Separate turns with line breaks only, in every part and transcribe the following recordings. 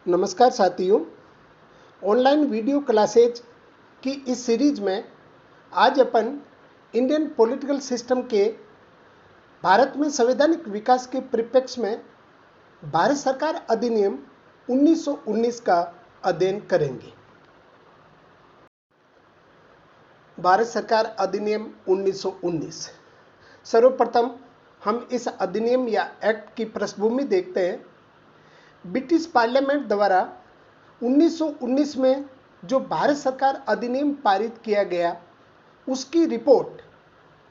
नमस्कार साथियों, online video classes की इस सीरीज में आज अपन इंडियन पॉलिटिकल सिस्टम के भारत में संवैधानिक विकास के परिप्रेक्ष्य में भारत सरकार अधिनियम 1919 का अध्ययन करेंगे। भारत सरकार अधिनियम 1919। सर्वप्रथम हम इस अधिनियम या एक्ट की पृष्ठभूमि देखते हैं। ब्रिटिश पार्लियामेंट द्वारा 1919 में जो भारत सरकार अधिनियम पारित किया गया, उसकी रिपोर्ट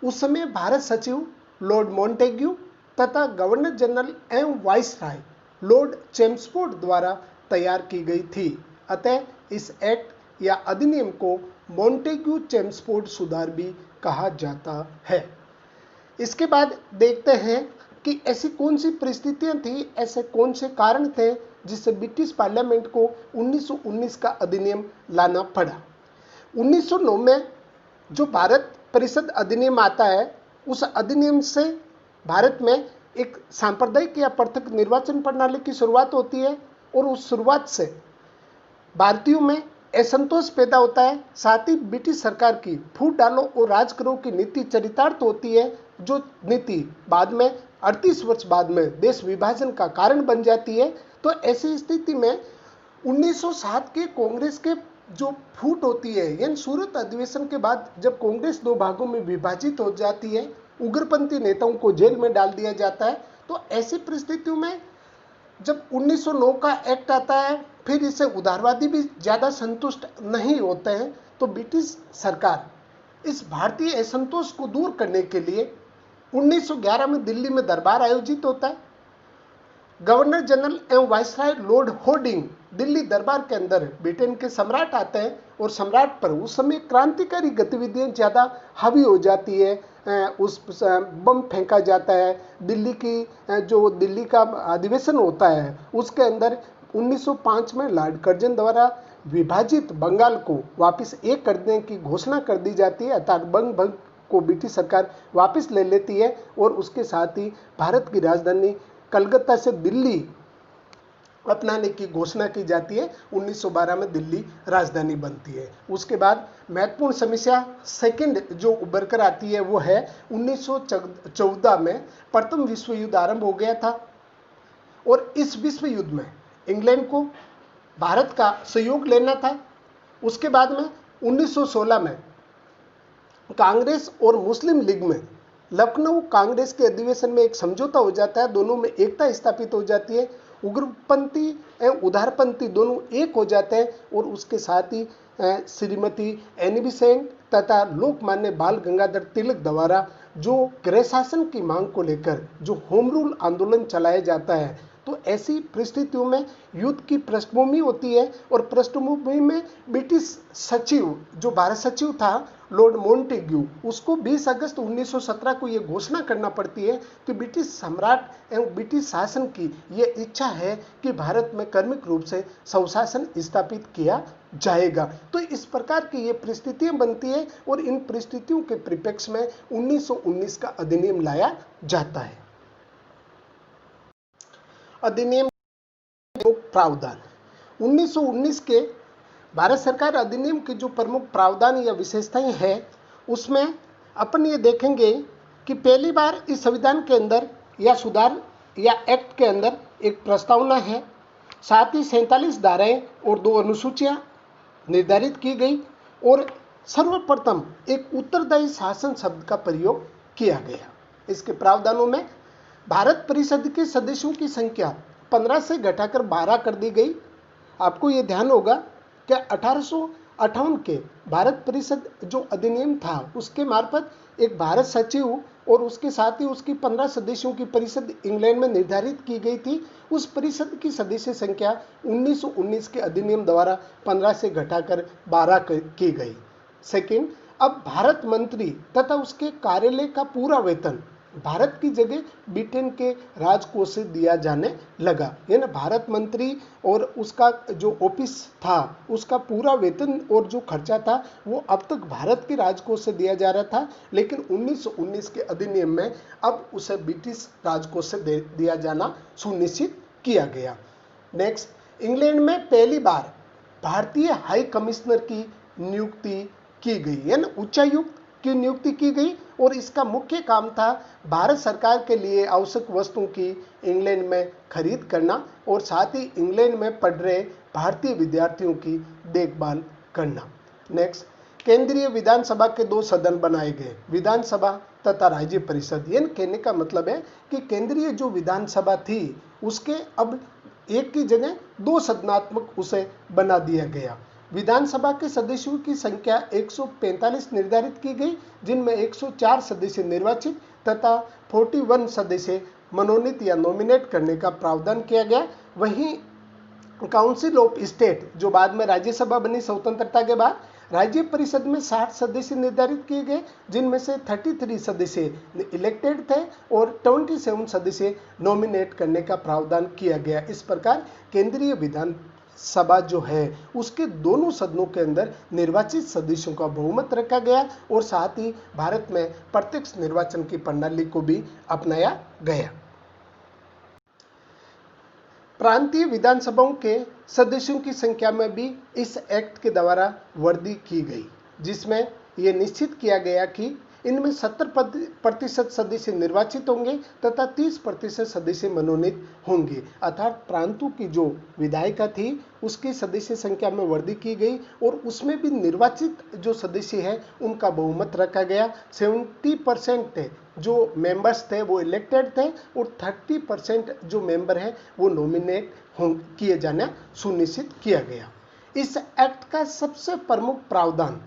उस समय भारत सचिव लॉर्ड मॉन्टेग्यू तथा गवर्नर जनरल एवं वाइसराय लॉर्ड चेम्सफोर्ड द्वारा तैयार की गई थी। अतः इस एक्ट या अधिनियम को मॉन्टेग्यू चेम्सफोर्ड सुधार भी कहा जाता है। इसके बाद देखते हैं कि ऐसी कौन सी परिस्थितियां थी, ऐसे कौन से कारण थे जिससे ब्रिटिश पार्लियामेंट को 1919 का अधिनियम लाना पड़ा। 1909 में जो भारत परिषद अधिनियम आता है, उस अधिनियम से भारत में एक सांप्रदायिक या पृथक निर्वाचन प्रणाली की शुरुआत होती है और उस शुरुआत से भारतीयों में असंतोष पैदा होता है। साथ ही ब्रिटिश सरकार की फूट डालो और राज करो की नीति चरितार्थ होती है, जो नीति बाद में 38 वर्ष बाद में देश विभाजन का कारण बन जाती है। तो ऐसी स्थिति में 1907 के कांग्रेस के जो फूट होती है, यानी सूरत अधिवेशन के बाद जब कांग्रेस दो भागों में विभाजित हो जाती है, उग्रपंथी नेताओं को जेल में डाल दिया जाता है। तो ऐसी परिस्थितियों में जब 1909 का एक्ट आता है, फिर इससे उदारवादी भी ज़्यादा संतुष्ट नहीं होते हैं। तो ब्रिटिश सरकार इस भारतीय असंतोष को दूर करने के लिए 1911 में दिल्ली में दरबार आयोजित होता है। गवर्नर जनरल एवं वाइसराय लॉर्ड हॉर्डिंग दिल्ली दरबार के अंदर ब्रिटेन के सम्राट आते हैं और सम्राट पर उस समय क्रांतिकारी गतिविधियां ज़्यादा हावी हो जाती है। उस बम फेंका जाता है। दिल्ली का अधिवेशन होता है, उसके अंदर 1905 में लॉर्ड कर्जन द्वारा विभाजित बंगाल को वापस एक करने की घोषणा कर दी जाती है, अर्थात बंग को ब्रिटिश सरकार वापस ले लेती है और उसके साथ ही भारत की राजधानी कलकत्ता से दिल्ली अपनाने की घोषणा की जाती है। 1912 में दिल्ली राजधानी बनती है। उसके बाद महत्वपूर्ण समस्या सेकंड जो उभर कर आती है वो है 1914 में प्रथम विश्व युद्ध आरंभ हो गया था और इस विश्व युद्ध में इंग्लैंड को भारत का सहयोग लेना था। उसके बाद में 1916 में कांग्रेस और मुस्लिम लीग में लखनऊ कांग्रेस के अधिवेशन में एक समझौता हो जाता है, दोनों में एकता स्थापित हो जाती है। उग्रपंथी एवं उदारपंथी दोनों एक हो जाते हैं और उसके साथ ही श्रीमती एनी बेसेंट तथा लोकमान्य बाल गंगाधर तिलक द्वारा जो गृह शासन की मांग को लेकर जो होम रूल आंदोलन चलाया जाता है, तो ऐसी परिस्थितियों में युद्ध की पृष्ठभूमि होती है और पृष्ठभूमि में ब्रिटिश सचिव जो भारत सचिव था लॉर्ड मॉन्टेग्यू, उसको 20 अगस्त 1917 को यह घोषणा करना पड़ती है कि ब्रिटिश सम्राट एवं ब्रिटिश शासन की यह इच्छा है कि भारत में कर्मिक रूप से स्वशासन स्थापित किया जाएगा। तो इस प्रकार की ये परिस्थितियां बनती है और इन परिस्थितियों के परिप्रेक्ष्य में 1919 का अधिनियम लाया जाता है। अधिनियम प्रावधान 1919 के भारत सरकार अधिनियम के जो प्रमुख प्रावधान या विशेषताएं हैं, उसमें अपन ये देखेंगे कि पहली बार इस संविधान के अंदर या सुधार या एक्ट के अंदर एक प्रस्तावना है। साथ ही 47 धाराएं और 2 अनुसूचियां निर्धारित की गई और सर्वप्रथम एक उत्तरदायी शासन शब्द का प्रयोग किया गया। इसके प्रावधानों में भारत परिषद के सदस्यों की संख्या 15 से घटाकर 12 कर दी गई। आपको ये ध्यान होगा कि 1858 के भारत परिषद जो अधिनियम था, उसके मार्फत एक भारत सचिव और उसके साथ ही उसकी 15 सदस्यों की परिषद इंग्लैंड में निर्धारित की गई थी। उस परिषद की सदस्य संख्या 1919 के अधिनियम द्वारा 15 से घटाकर 12 की गई। सेकेंड, अब भारत मंत्री तथा उसके कार्यालय का पूरा वेतन भारत की जगह ब्रिटेन के राजकोष से दिया जाने लगा। यानी भारत मंत्री और उसका जो ऑफिस था, उसका पूरा वेतन और जो खर्चा था वो अब तक भारत के राजकोष से दिया जा रहा था, लेकिन 1919 के अधिनियम में अब उसे ब्रिटिश राजकोष से दिया जाना सुनिश्चित किया गया। नेक्स्ट, इंग्लैंड में पहली बार भारतीय हाई कमिश्नर की नियुक्ति की गई, यानी उच्चायुक्त की नियुक्ति की गई। और इसका मुख्य काम था भारत सरकार के लिए आवश्यक वस्तुओं की इंग्लैंड में खरीद करना और साथ ही इंग्लैंड में पढ़ रहे भारतीय विद्यार्थियों की देखभाल करना। नेक्स्ट, केंद्रीय विधानसभा के 2 सदन बनाए गए, विधानसभा तथा राज्य परिषद। ये कहने का मतलब है कि केंद्रीय जो विधानसभा थी उसके अब एक की जगह 2 सदनात्मक उसे बना दिया गया। विधानसभा के सदस्यों की संख्या 145 निर्धारित की गई, जिनमें 104 सदस्य निर्वाचित तथा 41 सदस्य मनोनीत या नॉमिनेट करने का प्रावधान किया गया। वहीं काउंसिल ऑफ स्टेट जो बाद में राज्यसभा बनी स्वतंत्रता के बाद, राज्य परिषद में 60 सदस्य निर्धारित किए गए, जिनमें से 33 सदस्य इलेक्टेड थे और 27 सदस्य नॉमिनेट करने का प्रावधान किया गया। इस प्रकार केंद्रीय विधानसभा जो है उसके दोनों सदनों के अंदर निर्वाचित सदस्यों का बहुमत रखा गया और साथ ही भारत में प्रत्यक्ष निर्वाचन की प्रणाली को भी अपनाया गया। प्रांतीय विधानसभाओं के सदस्यों की संख्या में भी इस एक्ट के द्वारा वृद्धि की गई, जिसमें यह निश्चित किया गया कि इनमें 70% सदस्य निर्वाचित होंगे तथा 30% सदस्य मनोनीत होंगे। अर्थात प्रांतों की जो विधायिका थी उसकी सदस्य संख्या में वृद्धि की गई और उसमें भी निर्वाचित जो सदस्य है उनका बहुमत रखा गया। 70% जो मेंबर्स थे वो इलेक्टेड थे और 30% जो मेंबर हैं वो नॉमिनेट किए जाना सुनिश्चित किया गया। इस एक्ट का सबसे प्रमुख प्रावधान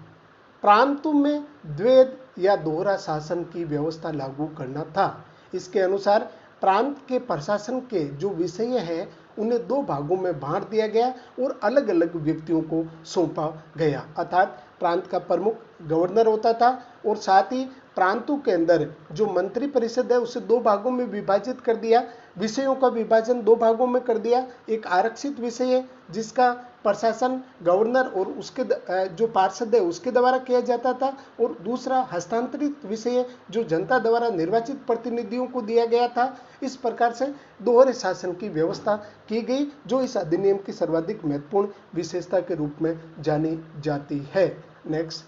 प्रांतों में द्वैध या दोहरा शासन की व्यवस्था लागू करना था। इसके अनुसार प्रांत के प्रशासन के जो विषय है उन्हें 2 भागों में बांट दिया गया और अलग अलग व्यक्तियों को सौंपा गया। अर्थात प्रांत का प्रमुख गवर्नर होता था और साथ ही प्रांतों के अंदर जो मंत्री परिषद है उसे 2 भागों में विभाजित कर दिया। विषयों का विभाजन 2 भागों में कर दिया। एक आरक्षित विषय है जिसका प्रशासन गवर्नर और उसके जो पार्षद है उसके द्वारा किया जाता था और दूसरा हस्तांतरित विषय जो जनता द्वारा निर्वाचित प्रतिनिधियों को दिया गया था। इस प्रकार से दोहरे शासन की व्यवस्था की गई जो इस अधिनियम की सर्वाधिक महत्वपूर्ण विशेषता के रूप में जानी जाती है। नेक्स्ट,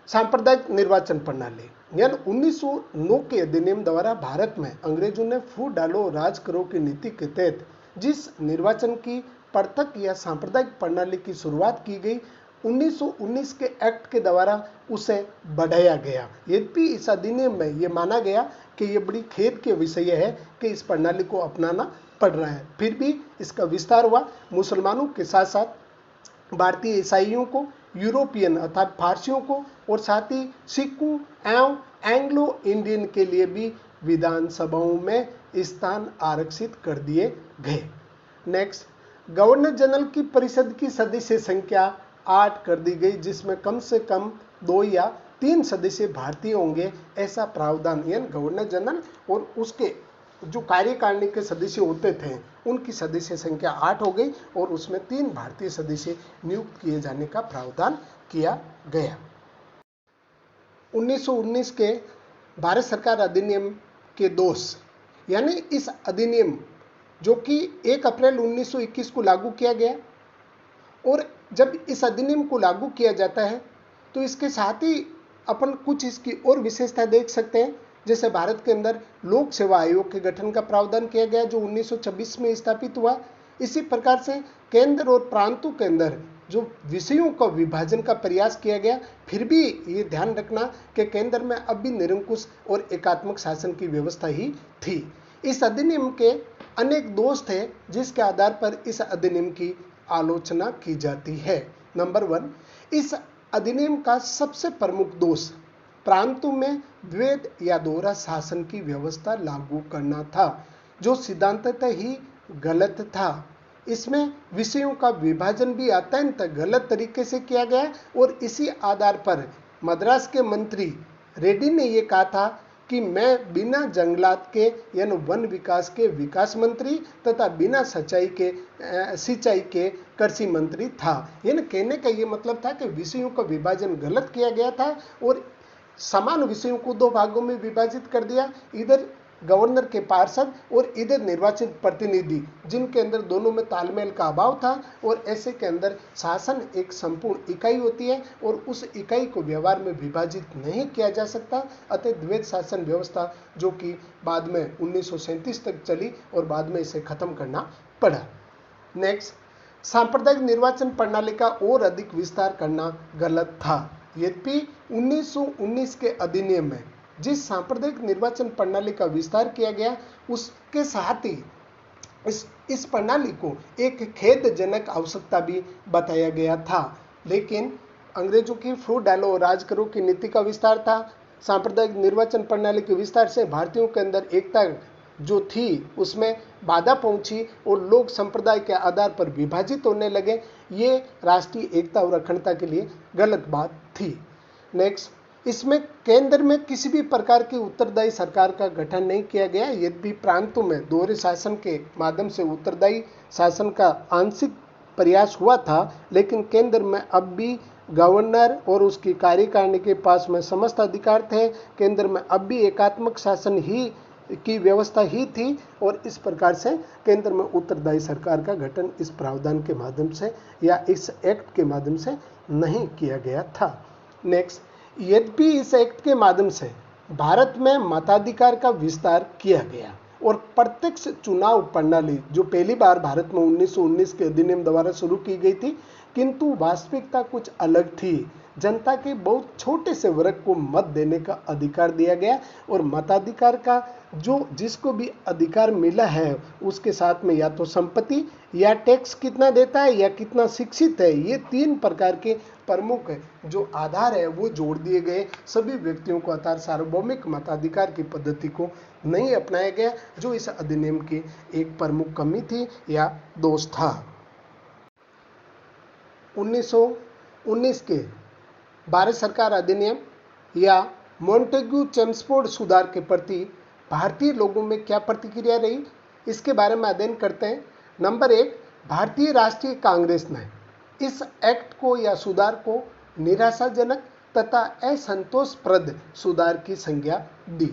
सांप्रदायिक निर्वाचन प्रणाली यानी 1909 के अधिनियम द्वारा भारत में अंग्रेजों ने फूट डालो राज करो की नीति के तहत जिस निर्वाचन की पृथक या सांप्रदायिक प्रणाली की शुरुआत की गई 1919 के एक्ट के द्वारा उसे बढ़ाया गया। यद्यपि इस अधिनियम में यह माना गया कि यह बड़ी खेद के विषय है कि इस प्रणाली को अपनाना पड़ रहा है, फिर भी इसका विस्तार हुआ। मुसलमानों के साथ साथ भारतीय ईसाइयों को, यूरोपियन अर्थात फारसियों को और साथ ही सिखों एवं एंग्लो इंडियन के लिए भी विधानसभाओं में स्थान आरक्षित कर दिए गए। नेक्स्ट, गवर्नर जनरल की परिषद की सदस्य संख्या 8 कर दी गई, जिसमें कम से कम 2 या 3 सदस्य भारतीय होंगे, ऐसा प्रावधान। यानी गवर्नर जनरल और उसके जो कार्यकारिणी के सदस्य होते थे उनकी सदस्य संख्या 8 हो गई और उसमें 3 भारतीय सदस्य नियुक्त किए जाने का प्रावधान किया गया। 1919 के भारत सरकार अधिनियम के दोष यानी इस अधिनियम जो कि 1 अप्रैल 1921 को लागू किया गया और जब इस अधिनियम को लागू किया जाता है तो इसके साथ ही अपन कुछ इसकी और विशेषता देख सकते हैं। जैसे भारत के अंदर लोक सेवा आयोग के गठन का प्रावधान किया गया जो 1926 में स्थापित हुआ। इसी प्रकार से केंद्र और प्रांतों के अंदर जो विषयों का विभाजन का प्रयास किया गया, फिर भी ये ध्यान रखना कि केंद्र में अब भी निरंकुश और एकात्मक शासन की व्यवस्था ही थी। इस अधिनियम के अनेक दोष थे जिसके आधार पर इस अधिनियम की आलोचना की जाती है। नंबर 1, इस अधिनियम का सबसे प्रमुख दोष प्रांतों में द्वैध या दोहरा शासन की व्यवस्था लागू करना था, जो सिद्धांततः ही गलत था। इसमें विषयों का विभाजन भी अत्यंत गलत तरीके से किया गया और इसी आधार पर मद्रास के मंत्री रेड्डी ने यह कहा था कि मैं बिना जंगलात के यानी वन विकास के विकास मंत्री तथा बिना सिंचाई के कृषि मंत्री था। यानी कहने का ये मतलब था कि विषयों का विभाजन गलत किया गया था और समान विषयों को 2 भागों में विभाजित कर दिया। इधर गवर्नर के पार्षद और इधर निर्वाचित प्रतिनिधि, जिनके अंदर दोनों में तालमेल का अभाव था। और ऐसे के अंदर शासन एक संपूर्ण इकाई होती है और उस इकाई को व्यवहार में विभाजित नहीं किया जा सकता। अतः द्वैध शासन व्यवस्था जो कि बाद में 1937 तक चली और बाद में इसे खत्म करना पड़ा। नेक्स्ट, सांप्रदायिक निर्वाचन प्रणाली का और अधिक विस्तार करना गलत था। यद्यपि 1919 के अधिनियम में जिस सांप्रदायिक निर्वाचन प्रणाली का विस्तार किया गया, उसके साथ ही इस प्रणाली को एक खेदजनक आवश्यकता भी बताया गया था। लेकिन अंग्रेजों की फूट डालो और राज करो की नीति का विस्तार था। सांप्रदायिक निर्वाचन प्रणाली के विस्तार से भारतीयों के अंदर एकता जो थी उसमें बाधा पहुंची और लोग संप्रदाय के आधार पर विभाजित होने लगे। ये राष्ट्रीय एकता और अखंडता के लिए गलत बात थी। नेक्स्ट, इसमें केंद्र में किसी भी प्रकार की उत्तरदायी सरकार का गठन नहीं किया गया। यद्यपि प्रांतों में दोहरे शासन के माध्यम से उत्तरदायी शासन का आंशिक प्रयास हुआ था, लेकिन केंद्र में अब भी गवर्नर और उसकी कार्यकारिणी के पास में समस्त अधिकार थे। केंद्र में अब भी एकात्मक शासन ही की व्यवस्था ही थी और इस प्रकार से केंद्र में उत्तरदायी सरकार का गठन इस प्रावधान के माध्यम से या इस एक्ट के माध्यम से नहीं किया गया था। नेक्स्ट, यद्यपि इस एक्ट के माध्यम से भारत में मताधिकार का विस्तार किया गया और प्रत्यक्ष चुनाव प्रणाली जो पहली बार भारत में 1919 के अधिनियम द्वारा शुरू की गई थी, किंतु वास्तविकता कुछ अलग थी। जनता के बहुत छोटे से वर्ग को मत देने का अधिकार दिया गया और मताधिकार का जो जिसको भी अधिकार मिला है उसके साथ में या तो संपत्ति या टैक्स कितना देता है या कितना शिक्षित है, ये 3 प्रकार के प्रमुख जो आधार है वो जोड़ दिए गए। सभी व्यक्तियों को अर्थात सार्वभौमिक मताधिकार की पद्धति को नहीं अपनाया गया, जो इस अधिनियम की एक प्रमुख कमी थी या दोष था। 1919 के भारत सरकार अधिनियम या मॉन्टेग्यू चेम्सफोर्ड सुधार के प्रति भारतीय लोगों में क्या प्रतिक्रिया रही, इसके बारे में अध्ययन करते हैं। नंबर 1, भारतीय राष्ट्रीय कांग्रेस ने इस एक्ट को या सुधार को निराशाजनक तथा असंतोषप्रद सुधार की संज्ञा दी।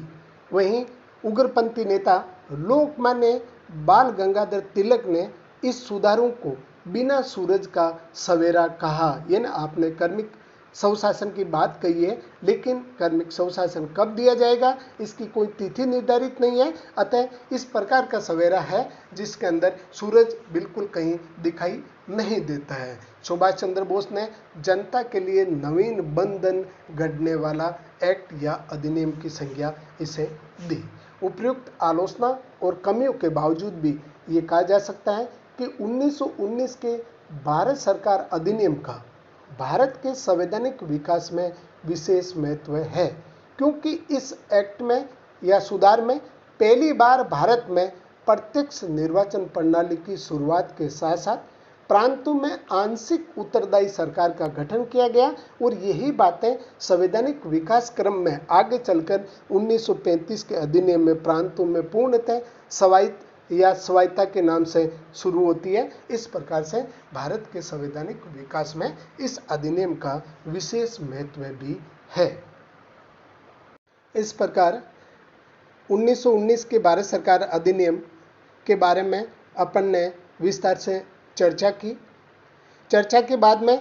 वहीं उग्रपंथी नेता लोकमान्य बाल गंगाधर तिलक ने इस सुधारों को बिना सूरज का सवेरा कहा। यानी आपने कर्मिक स्वशासन की बात कही है, लेकिन कर्मिक स्वशासन कब दिया जाएगा इसकी कोई तिथि निर्धारित नहीं है। अतः इस प्रकार का सवेरा है जिसके अंदर सूरज बिल्कुल कहीं दिखाई नहीं देता है। सुभाष चंद्र बोस ने जनता के लिए नवीन बंधन गढ़ने वाला एक्ट या अधिनियम की संज्ञा इसे दी। उपयुक्त आलोचना और कमियों के बावजूद भी ये कहा जा सकता है कि 1919 के भारत सरकार अधिनियम का भारत के संवैधानिक विकास में विशेष महत्व है, क्योंकि इस एक्ट में या सुधार में पहली बार भारत में प्रत्यक्ष निर्वाचन प्रणाली की शुरुआत के साथ साथ प्रांतों में आंशिक उत्तरदायी सरकार का गठन किया गया और यही बातें संवैधानिक विकास क्रम में आगे चलकर 1935 के अधिनियम में प्रांतों में पूर्णतः स्वायत्ता के नाम से शुरू होती है। इस प्रकार से भारत के संवैधानिक विकास में इस अधिनियम का विशेष महत्व भी है। इस प्रकार 1919 के भारत सरकार अधिनियम के बारे में अपन ने विस्तार से चर्चा की। चर्चा के बाद में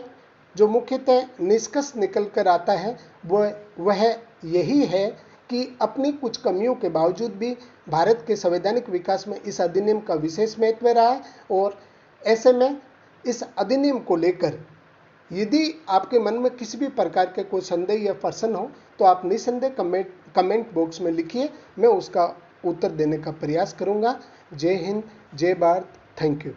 जो मुख्यतः निष्कर्ष निकल कर आता है वह यही है कि अपनी कुछ कमियों के बावजूद भी भारत के संवैधानिक विकास में इस अधिनियम का विशेष महत्व रहा है। और ऐसे में इस अधिनियम को लेकर यदि आपके मन में किसी भी प्रकार के कोई संदेह या प्रश्न हो तो आप निसंदेह कमेंट बॉक्स में लिखिए, मैं उसका उत्तर देने का प्रयास करूंगा। जय हिंद, जय भारत, थैंक यू।